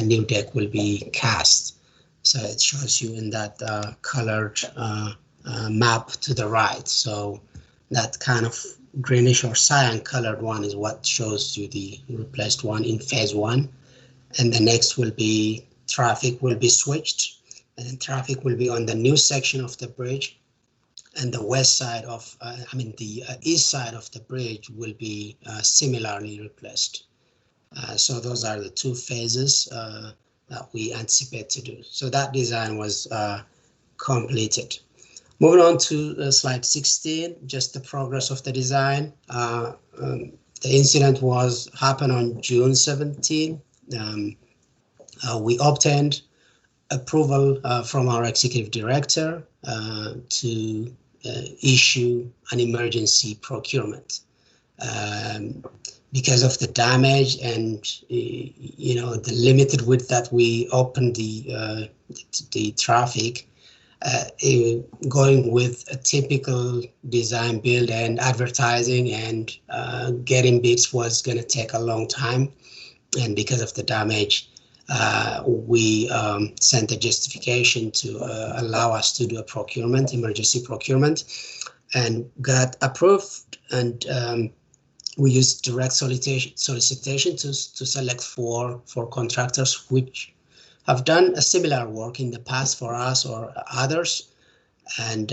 new deck will be cast. So it shows you in that colored map to the right. So that kind of greenish or cyan colored one is what shows you the replaced one in phase one. And the next will be traffic will be switched, and traffic will be on the new section of the bridge. And the west side of, the east side of the bridge will be similarly replaced. So those are the two phases that we anticipate to do. So that design was completed. Moving on to slide 16, just the progress of the design. The incident happened on June 17. We obtained approval from our executive director to issue an emergency procurement. Because of the damage and the limited width that we opened the traffic, going with a typical design build and advertising and getting bids was going to take a long time. And because of the damage, we sent a justification to allow us to do a procurement, emergency procurement, and got approved. And we used direct solicitation to select four contractors which have done a similar work in the past for us or others. And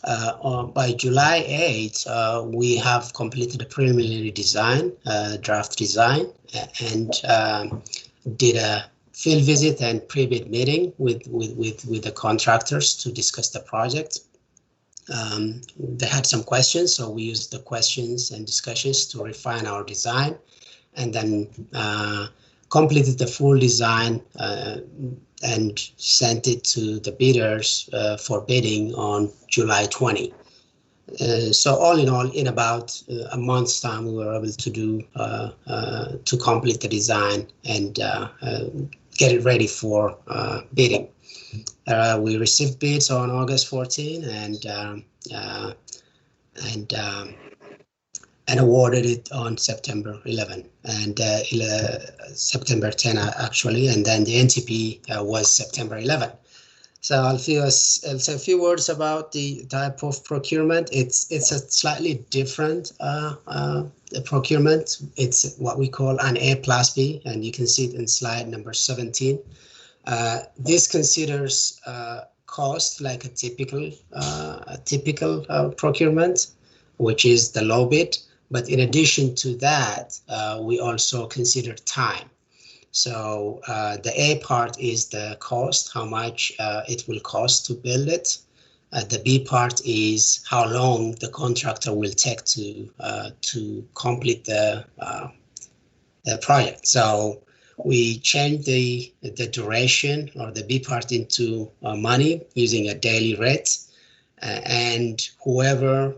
by July 8th, we have completed a preliminary design, draft design, and did a field visit and pre-bid meeting with the contractors to discuss the project. They had some questions, so we used the questions and discussions to refine our design, and then completed the full design and sent it to the bidders for bidding on July 20. So all in all, in about a month's time, we were able to do to complete the design and get it ready for bidding. We received bids on August 14 and awarded it on September 11 and September 10 actually, and then the NTP was September 11. So I'll say a few words about the type of procurement. It's a slightly different procurement. It's what we call an A+B, and you can see it in slide number 17. This considers cost like a typical procurement, which is the low bid. But in addition to that, we also consider time. So the A part is the cost, how much it will cost to build it. The B part is how long the contractor will take to complete the project. So we change the duration or the B part into money using a daily rate, and whoever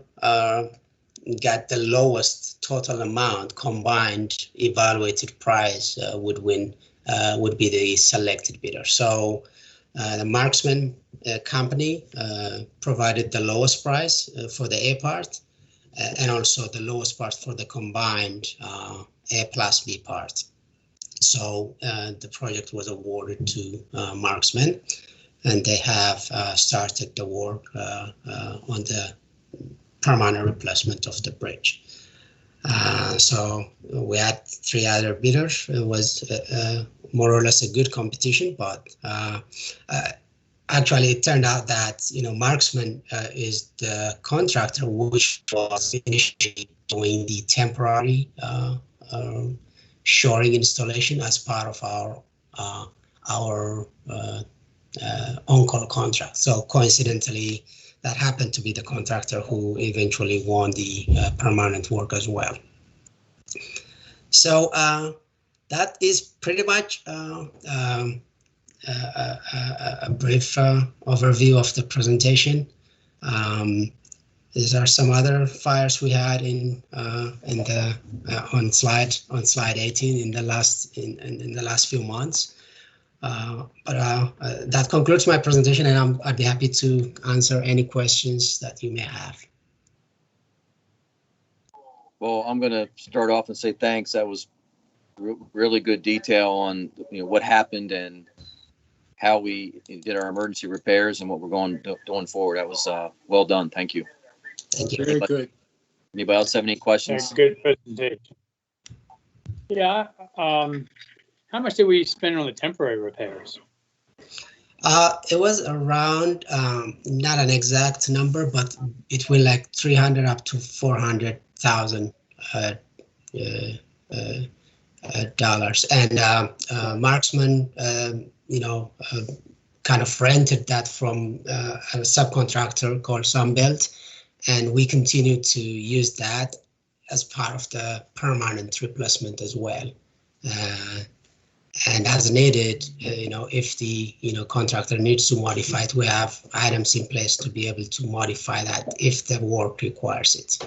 got the lowest total amount combined evaluated price would win, would be the selected bidder. So the Marksman company provided the lowest price for the A part and also the lowest part for the combined A+B part. So the project was awarded to Marksman, and they have started the work on the permanent replacement of the bridge. So we had 3 other bidders. It was more or less a good competition, but actually it turned out that Marksman is the contractor which was initially doing the temporary shoring installation as part of our on-call contract. So coincidentally, that happened to be the contractor who eventually won the permanent work as well. So that is pretty much a brief overview of the presentation. These are some other fires we had on slide 18 in the last few months. That concludes my presentation, and I'd be happy to answer any questions that you may have. Well, I'm going to start off and say thanks. That was really good detail on what happened and how we did our emergency repairs and what we're going forward. That was well done. Thank you. Thank you. Very good. Anybody else have any questions? Good presentation. Yeah. How much did we spend on the temporary repairs? It was around, not an exact number, but between like 300 up to 400,000 dollars. And Marksman, kind of rented that from a subcontractor called Sunbelt, and we continue to use that as part of the permanent replacement as well. And as needed, if the contractor needs to modify it, we have items in place to be able to modify that if the work requires it.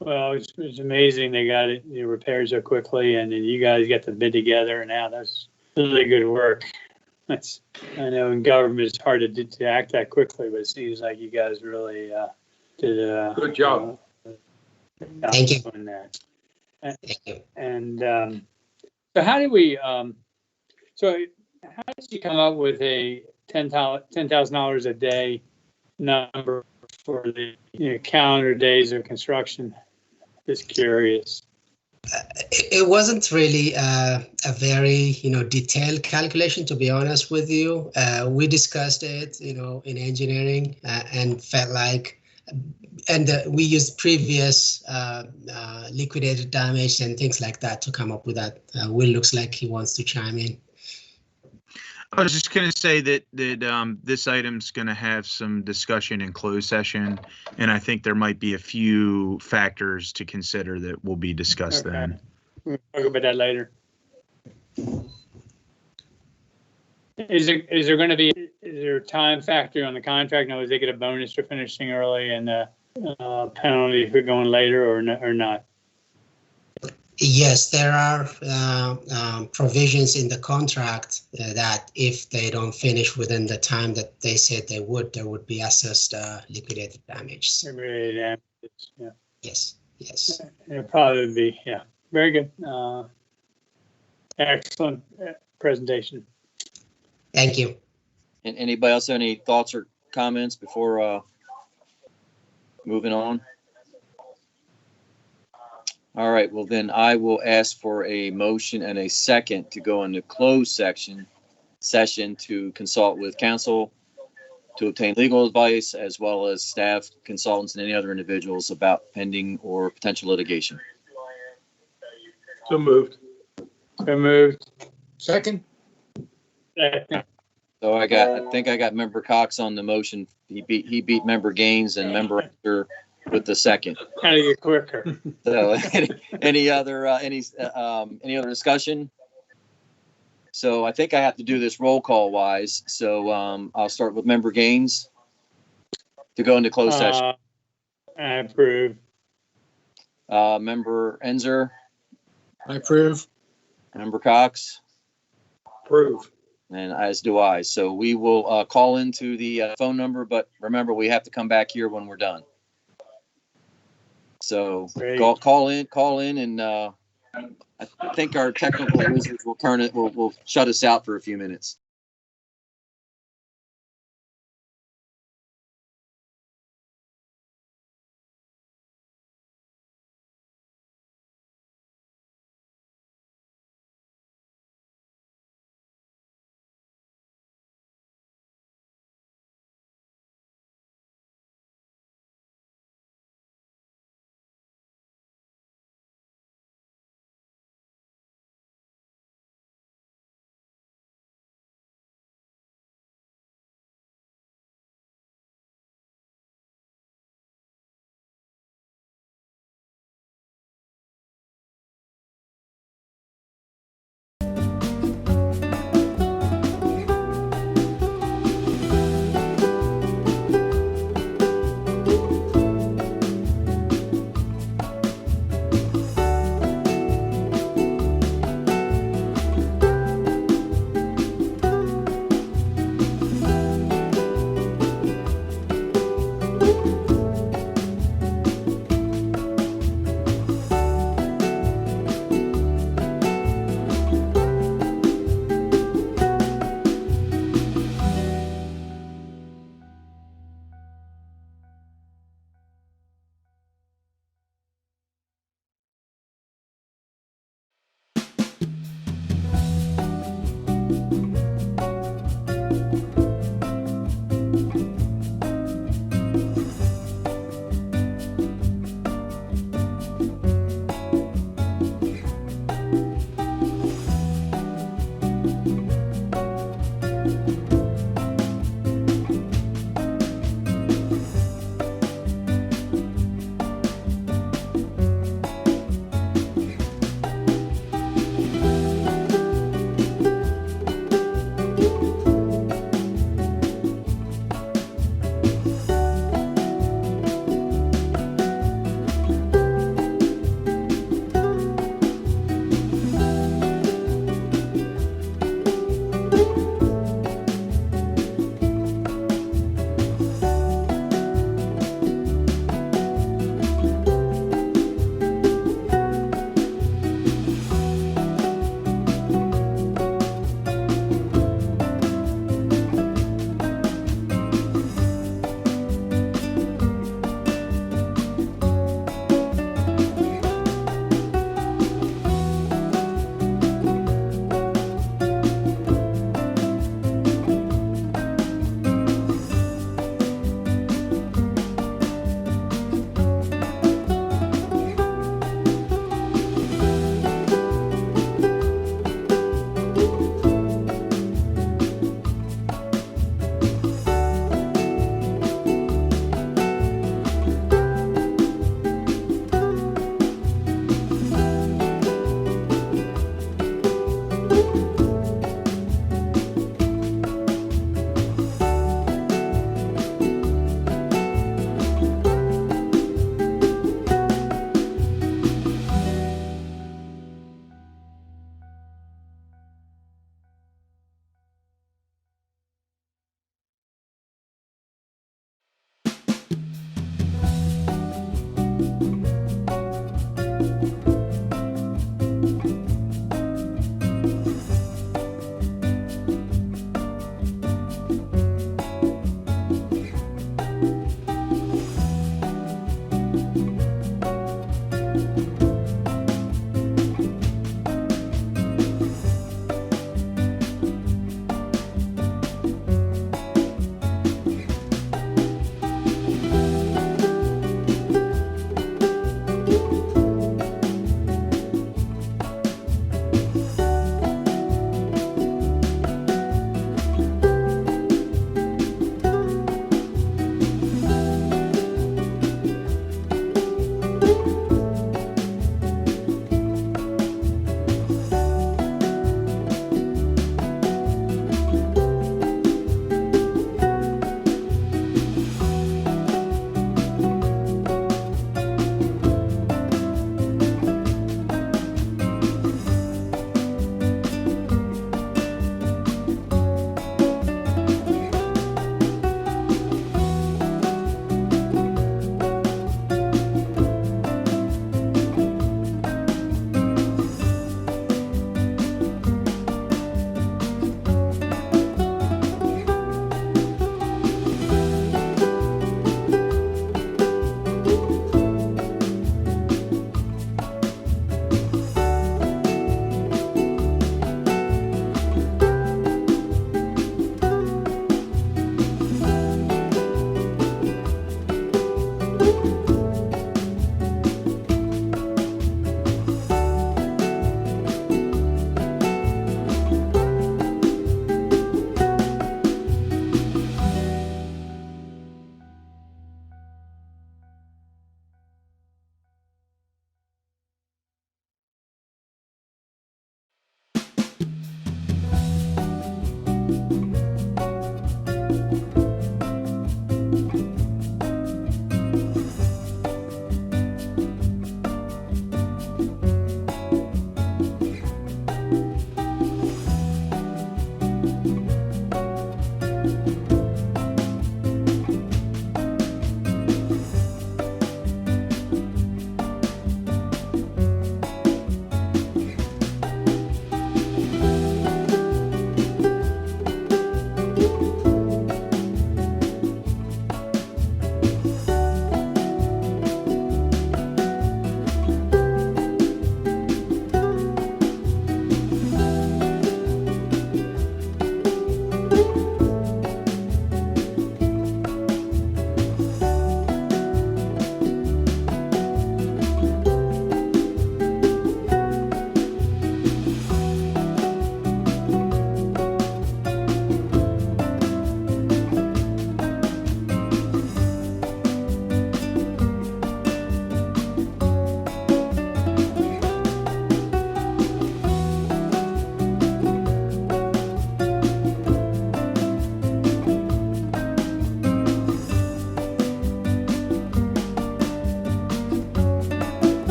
Well, it's amazing they got it, the repairs so quickly, and then you guys got the bid together, and now that's really good work. I know in government it's hard to act that quickly, but it seems like you guys really did a Good job. Thank you. On that. Thank you. And so how did we? So how did you come up with a $10,000 a day number for the calendar days of construction? Just curious. It wasn't really a very detailed calculation, to be honest with you. We discussed it in engineering and felt like, and we used previous liquidated damage and things like that to come up with that. Will looks like he wants to chime in. I was just going to say that this item's going to have some discussion in closed session, and I think there might be a few factors to consider that will be discussed then. We'll talk about that later. Is there a time factor on the contract? No, does they get a bonus for finishing early and a penalty for going later or not? Yes, there are provisions in the contract that if they don't finish within the time that they said they would, there would be assessed liquidated damage. Liquidated damages, yeah. Yes, yes. It'll probably be, yeah. Very good. Excellent presentation. Thank you. And anybody else have any thoughts or comments before moving on? All right, well then I will ask for a motion and a second to go into closed session to consult with counsel, to obtain legal advice, as well as staff, consultants, and any other individuals about pending or potential litigation. So moved. So moved. Second? So I think I got Member Cox on the motion. He beat Member Gaines and Member Enter with the second. How do you quicker? So any other discussion? So I think I have to do this roll call wise. So I'll start with Member Gaines to go into closed session. I approve. Member Enzer, I approve. Member Cox, Approve. and as do I. So we will call into the phone number, but remember we have to come back here when we're done. So call in, and I think our technical wizards will will shut us out for a few minutes.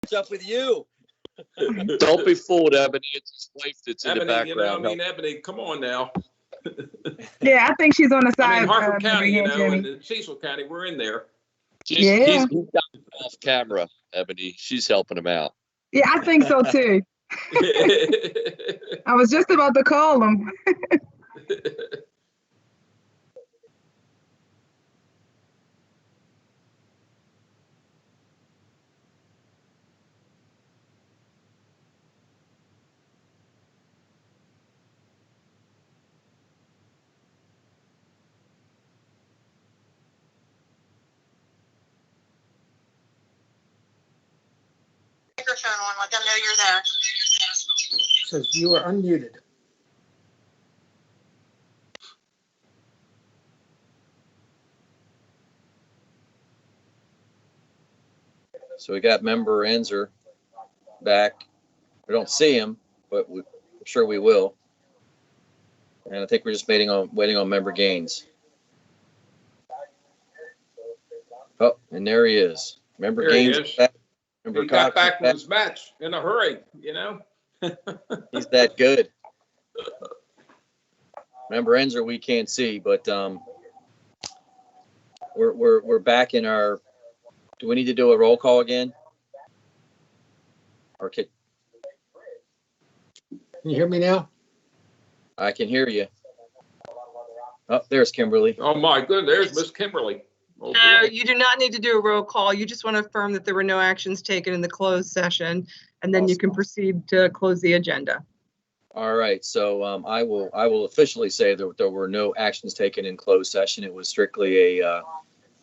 What's up with you? Don't be fooled, Ebony. It's his wife that's in the Ebony, you know, I background. mean, Ebony, come on now. Yeah, I think she's on the I side. mean, Harford County, you Member know, Jimmy. and Cecil County, we're in there. Yeah. He's got it off camera, Ebony. She's helping him out. Yeah, I think so too. I was just about to call him. Microphone on, let them know you're there. Says you are unmuted. So we got member Enzer back. We don't see him, but I'm sure we will. And I think we're just waiting on member Gaines. Oh, and there he is. Member There he Gaines is. is back. Member He got Cox is back from his match in a hurry, you know? He's that good. Member Enzer we can't see, but we're back in our. Do we need to do a roll call again? Or can you hear me now? I can hear you. Oh, there's Kimberly. Oh my goodness, there's Miss Kimberly. Oh, No, boy. you do not need to do a roll call. You just want to affirm that there were no actions taken in the closed session, and then you can proceed to close the agenda. All right, so I will officially say that there were no actions taken in closed session. It was strictly a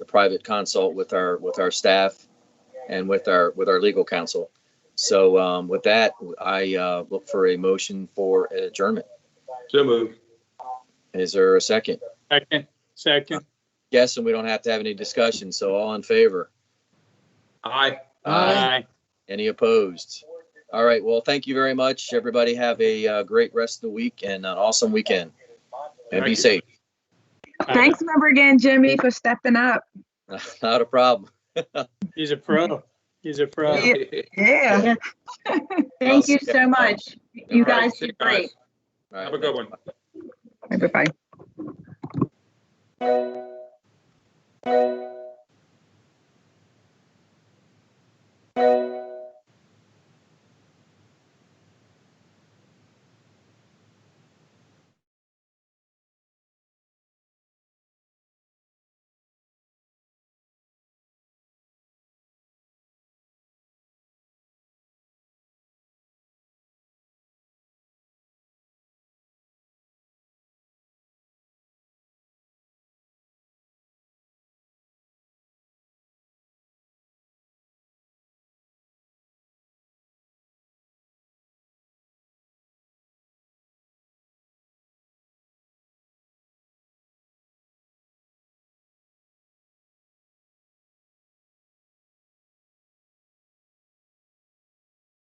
private consult with our staff and with our legal counsel. So with that, I look for a motion for adjournment. So moved. Is there a second? Second. Yes, and we don't have to have any discussion. So all in favor? Aye. Aye. Any opposed? All right. Well, thank you very much. Everybody have a great rest of the week and an awesome weekend. And be safe. Thanks, member again, Jimmy, for stepping up. Not a problem. He's a pro. He's a pro. Yeah. Thank you so much. You All right, guys see did you guys. great. All right, Have a good one. Bye-bye.